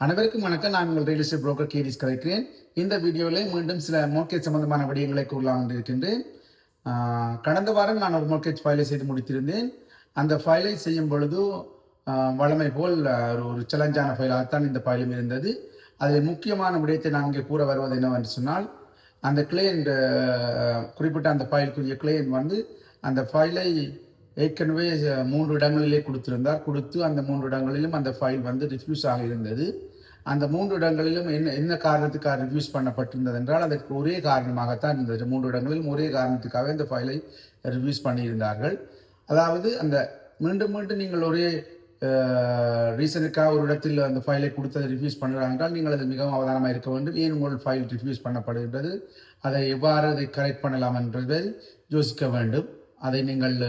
அனைவருக்கும் வணக்கம். நான் உங்கள் ரியல் எஸ்டேட் புரோக்கர் கேடிஸ் கலைக்கிறேன். இந்த வீடியோவில் மீண்டும் சில மோர்கேஜ் சம்பந்தமான விடயங்களை கூறலாம் என்று இருக்கின்றேன். கடந்த வாரம் நான் ஒரு மோர்கேஜ் ஃபைலை செய்து முடித்திருந்தேன். அந்த ஃபைலை செய்யும் பொழுது வழமை போல் ஒரு சேலஞ்சான ஃபைலாகத்தான் இந்த ஃபைலும் இருந்தது. அதில் முக்கியமான விடயத்தை நான் இங்கே கூற வருவது என்னவென்று சொன்னால், அந்த கிளையண்ட் குறிப்பிட்ட அந்த ஃபைலுக்குரிய கிளையண்ட் அந்த ஃபைலை ஏற்கனவே 3 இடங்களிலே கொடுத்து அந்த 3 இடங்களிலும் அந்த ஃபைல் ரிஃப்யூஸ் ஆக இருந்தது. அந்த 3 இடங்களிலும் என்ன காரணத்துக்காக ரிஃப்யூஸ் பண்ணப்பட்டிருந்தது என்றால், அதற்கு ஒரே காரணமாகத்தான் இருந்தது. 3 இடங்களிலும் ஒரே காரணத்துக்காக இந்த ஃபைலை ரிஃப்யூஸ் பண்ணியிருந்தார்கள். அதாவது அந்த மீண்டும் நீங்கள் ஒரே ரீசனுக்காக ஒரு இடத்தில் அந்த ஃபைலை கொடுத்ததை ரிஃப்யூஸ் பண்ணுறாங்க என்றால், நீங்கள் அதில் மிகவும் அவதானமாக இருக்க வேண்டும். ஏன் உங்கள் ஃபைல் ரிஃப்யூஸ் பண்ணப்படுகின்றது, அதை எவ்வாறு அதை கரெக்ட் பண்ணலாம் என்றதை யோசிக்க வேண்டும். அதை நீங்கள்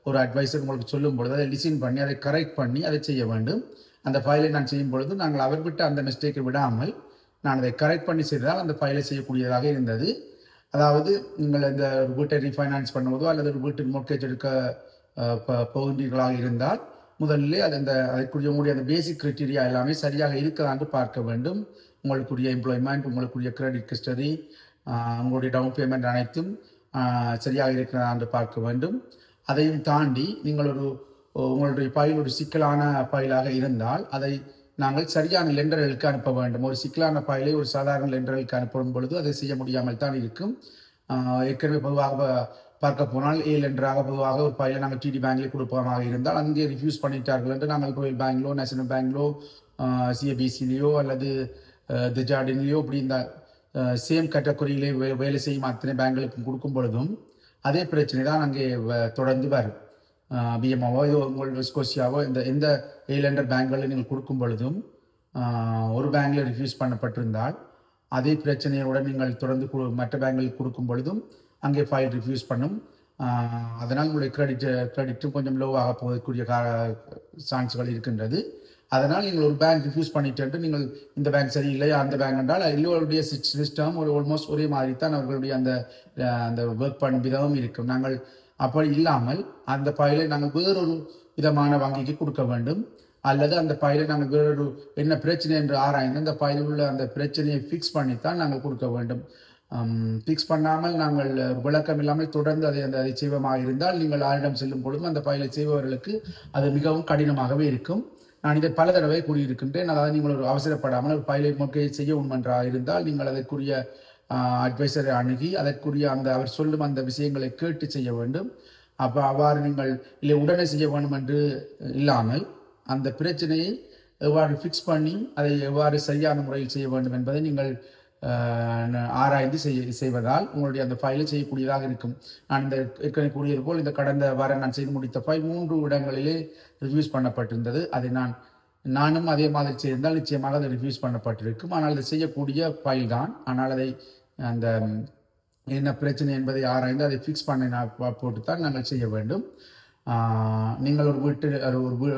ஒரு அட்வைசர் உங்களுக்கு சொல்லும் பொழுது அதை லிசன் பண்ணி அதை கரெக்ட் பண்ணி அதை செய்ய வேண்டும். அந்த ஃபைலை நான் செய்யும் பொழுது நாங்கள் அவர் விட்டு அந்த மிஸ்டேக்கை விடாமல் நான் அதை கரெக்ட் பண்ணி செய்தால் அந்த ஃபைலை செய்யக்கூடியதாக இருந்தது. அதாவது நீங்கள் இந்த வீட்டை ரீஃபைனான்ஸ் பண்ணுவதோ அல்லது ஒரு வீட்டின் மோர்கேஜ் எடுக்க போகின்றீர்களாக இருந்தால் முதலிலே அதற்குரிய அந்த பேசிக் கிரைட்டீரியா எல்லாமே சரியாக இருக்கிறான்னு பார்க்க வேண்டும். உங்களுக்குரிய எம்ப்ளாய்மெண்ட், உங்களுக்குரிய கிரெடிட் ஹிஸ்டரி, உங்களுடைய டவுன் பேமெண்ட் அனைத்தும் சரியாக இருக்கிறதா என்று பார்க்க வேண்டும். அதையும் தாண்டி நீங்கள் உங்களுடைய ஃபைல் ஒரு சிக்கலான ஃபைலாக இருந்தால் அதை நாங்கள் சரியான லெண்டர்களுக்கு அனுப்ப வேண்டும். ஒரு சிக்கலான ஃபைலை ஒரு சாதாரண லெண்டர்களுக்கு அனுப்பும் பொழுது அதை செய்ய முடியாமல் தான் இருக்கும். ஏற்கனவே பொதுவாக பார்க்க போனால் லெண்டராக பொதுவாக ஒரு ஃபைலை நாங்கள் டிடி பேங்க்லேயே கொடுப்போமாக இருந்தால் அங்கே ரிஃப்யூஸ் பண்ணிட்டார்கள் என்று நாங்கள் ராயல் பேங்க்லோ, நேஷனல் பேங்க்லோ, சிஏபிசிலேயோ அல்லது ஜார்டின்லேயோ இப்படி இந்த சேம் கேட்டகரியிலே வேலை செய்யும் அத்தனை பேங்குகளுக்கும் கொடுக்கும் பொழுதும் அதே பிரச்சனை தான் அங்கே தொடர்ந்து வரும். பிஎம்ஓவோ உங்கள் ஸ்கோசியாவோ எந்த லெண்டர் பேங்குகளில் நீங்கள் கொடுக்கும் பொழுதும் ஒரு பேங்கில் ரிஃப்யூஸ் பண்ணப்பட்டிருந்தால் அதே பிரச்சனையுடன் நீங்கள் தொடர்ந்து மற்ற பேங்குகளுக்கு கொடுக்கும் பொழுதும் அங்கே ஃபைல் ரிஃப்யூஸ் பண்ணும். அதனால் உங்களுடைய கிரெடிட்டும் கொஞ்சம் லோவாக போகக்கூடிய சான்ஸ்கள் இருக்கின்றது. அதனால் நீங்கள் ஒரு பேங்க் ரிஃப்யூஸ் பண்ணிட்டு நீங்கள் இந்த பேங்க் சரியில்லை அந்த பேங்க் என்றால் எல்லோருடைய சிஸ்டம் ஆல்மோஸ்ட் ஒரே மாதிரி தான் அவர்களுடைய அந்த ஒர்க் பண்ணும் விதமும் இருக்கும். நாங்கள் அப்படி இல்லாமல் அந்த ஃபைலை நாங்கள் வேறொரு விதமான வங்கிக்கு கொடுக்க வேண்டும். அல்லது அந்த ஃபைலை நாங்கள் வேறொரு என்ன பிரச்சனை என்று ஆராய்ந்து அந்த ஃபைலில் உள்ள அந்த பிரச்சனையை ஃபிக்ஸ் பண்ணித்தான் நாங்கள் கொடுக்க வேண்டும். ஃபிக்ஸ் பண்ணாமல் நாங்கள் விளக்கம் இல்லாமல் தொடர்ந்து அதை செய்வமாக இருந்தால் நீங்கள் ஆரிடம் செல்லும் பொழுதும் அந்த ஃபைலை செய்பவர்களுக்கு அது மிகவும் கடினமாகவே இருக்கும். நான் இதை பல தடவை கூறியிருக்கின்றேன். அதாவது நீங்கள் ஒரு அவசரப்படாமல் ஒரு ஃபைலை மோர்கேஜ் செய்ய உண்மன்றாக இருந்தால் நீங்கள் அதற்குரிய அட்வைசரை அணுகி அதற்குரிய அவர் சொல்லும் அந்த விஷயங்களை கேட்டு செய்ய வேண்டும். அவ்வாறு நீங்கள் இல்லை உடனே செய்ய வேண்டும் என்று இல்லாமல் அந்த பிரச்சனையை எவ்வாறு ஃபிக்ஸ் பண்ணி அதை எவ்வாறு சரியான முறையில் செய்ய வேண்டும் என்பதை நீங்கள் ஆராய்ந்து செய்வதால் உங்களுடைய அந்த ஃபைலை செய்யக்கூடியதாக இருக்கும். நான் இந்த ஏற்கனவே கூறியது போல் இந்த கடந்த வாரம் நான் செய்து முடித்த ஃபைல் 3 இடங்களிலே ரிவ்யூஸ் பண்ணப்பட்டிருந்தது. அதை நானும் அதே மாதிரி செய்திருந்தால் நிச்சயமாக அது ரிவ்யூஸ் பண்ணப்பட்டிருக்கும். ஆனால் அதை செய்யக்கூடிய ஃபைல் தான். ஆனால் அதை அந்த என்ன பிரச்சனை என்பதை ஆராய்ந்து அதை ஃபிக்ஸ் பண்ண போட்டுத்தான் நாங்கள் செய்ய வேண்டும். நீங்கள் ஒரு வீட்டில்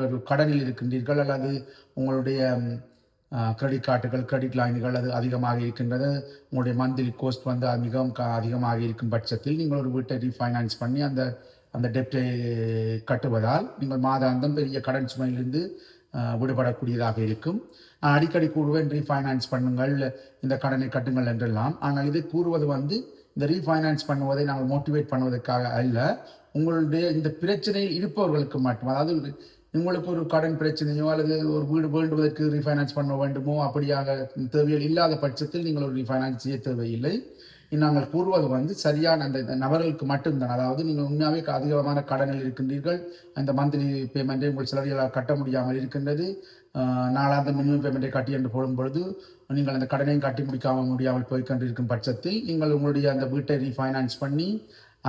ஒரு கடனில் இருக்கின்றீர்கள் அல்லது உங்களுடைய கிரெடிட் கார்டுகள், கிரெடிட் லைன்கள் அது அதிகமாக இருக்கின்றது, உங்களுடைய மந்த்லி கோஸ்ட் மிகவும் அதிகமாக இருக்கும் பட்சத்தில் நீங்கள் ஒரு வீட்டை ரீஃபைனான்ஸ் பண்ணி அந்த டெப்டை கட்டுவதால் நீங்கள் மாதாந்தம் பெரிய கடன் சுமையிலிருந்து விடுபடக்கூடியதாக இருக்கும். நான் அடிக்கடி கூறுவேன், ரீஃபைனான்ஸ் பண்ணுங்கள், இந்த கடனை கட்டுங்கள் என்றெல்லாம். ஆனால் இதை கூறுவது இந்த ரீஃபைனான்ஸ் பண்ணுவதை நாங்கள் மோட்டிவேட் பண்ணுவதற்காக அல்ல, உங்களுடைய இந்த பிரச்சனையில் இருப்பவர்களுக்கு மட்டும். அதாவது உங்களுக்கு ஒரு கடன் பிரச்சனையோ அல்லது ஒரு வீடு வேண்டுவதற்கு ரீஃபைனான்ஸ் பண்ண வேண்டுமோ அப்படியாக தேவையில் இல்லாத பட்சத்தில் நீங்கள் ஒரு ரீஃபைனான்ஸ் செய்ய தேவையில்லை. நாங்கள் கூறுவது சரியான அந்த நபர்களுக்கு மட்டும்தான். அதாவது நீங்கள் உண்மையாகவே அதிகமான கடனில் இருக்கின்றீர்கள், அந்த மந்த்லி பேமெண்ட்டை உங்கள் சிலர்களால் கட்ட முடியாமல் இருக்கின்றது, நாளாந்த மினிமம் பேமெண்ட்டை கட்டி என்று போடும் பொழுது நீங்கள் அந்த கடனையும் கட்டி முடியாமல் போய்கொண்டிருக்கும் பட்சத்தில் நீங்கள் உங்களுடைய அந்த வீட்டை ரீஃபைனான்ஸ் பண்ணி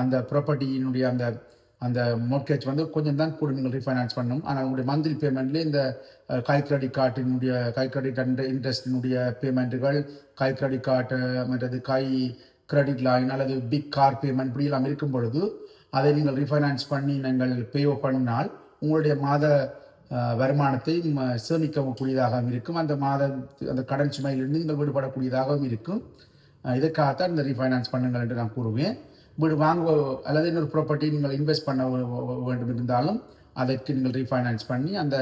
அந்த ப்ராப்பர்ட்டியினுடைய அந்த மோர்கேஜ் கொஞ்சம் தான் கூட நீங்கள் ரீஃபைனான்ஸ் பண்ணணும். ஆனால் உங்களுடைய மந்த்லி பேமெண்ட்லேயே இந்த கை கிரெடிட் அண்ட் இன்ட்ரெஸ்டினுடைய பேமெண்ட்டுகள், கை கிரெடிட் கார்டு மற்றது கை கிரெடிட் லைன் அல்லது பிக் கார் பேமெண்ட் இப்படி எல்லாம் இருக்கும் பொழுது அதை நீங்கள் ரீஃபைனான்ஸ் பண்ணி நீங்கள் பே பண்ணினால் உங்களுடைய மாத வருமானத்தை சேமிக்கக்கூடியதாகவும் இருக்கும். அந்த கடன் சுமையிலிருந்து நீங்கள் விடுபடக்கூடியதாகவும் இருக்கும். இதற்காகத்தான் இந்த ரீஃபைனான்ஸ் பண்ணுங்கள் என்று நான் கூறுவேன். வீடு வாங்க அல்லது இன்னொரு ப்ராப்பர்ட்டி நீங்கள் இன்வெஸ்ட் பண்ண வேண்டும் இருந்தாலும் அதற்கு நீங்கள் ரீஃபைனான்ஸ் பண்ணி அந்த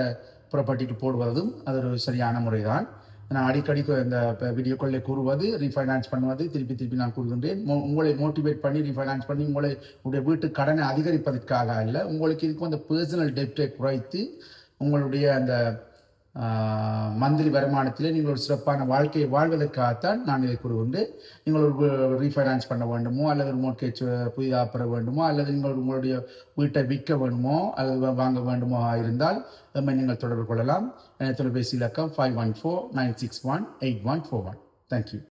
ப்ராப்பர்ட்டிக்கு போடுவதும் அது ஒரு சரியான முறை தான். நான் அடிக்கடி இந்த வீடியோக்களில் கூறுவது ரீஃபைனான்ஸ் பண்ணுவது திருப்பி நான் கூறுகின்றேன். உங்களை மோட்டிவேட் பண்ணி ரீஃபைனான்ஸ் பண்ணி உங்களுடைய வீட்டு கடனை அதிகரிப்பதற்காக அல்ல. உங்களுக்கு இருக்கும் அந்த பர்சனல் டெப்டை குறைத்து உங்களுடைய அந்த மந்த்லி வருமானத்திலே நீங்கள் ஒரு சிறப்பான வாழ்க்கையை வாழ்வதற்காகத்தான் நான் இதை கூறுகின்றேன். நீங்கள் ஒரு ரீஃபைனான்ஸ் பண்ண வேண்டுமோ அல்லது ஒரு மோர்ட்கேஜ் புதிதாக பெற வேண்டுமோ அல்லது நீங்கள் உங்களுடைய வீட்டை விற்க வேண்டுமோ அல்லது வாங்க வேண்டுமோ இருந்தால் நீங்கள் தொடர்பு கொள்ளலாம். தொலைபேசி இலக்கம் 514-961-8141. தேங்க்யூ.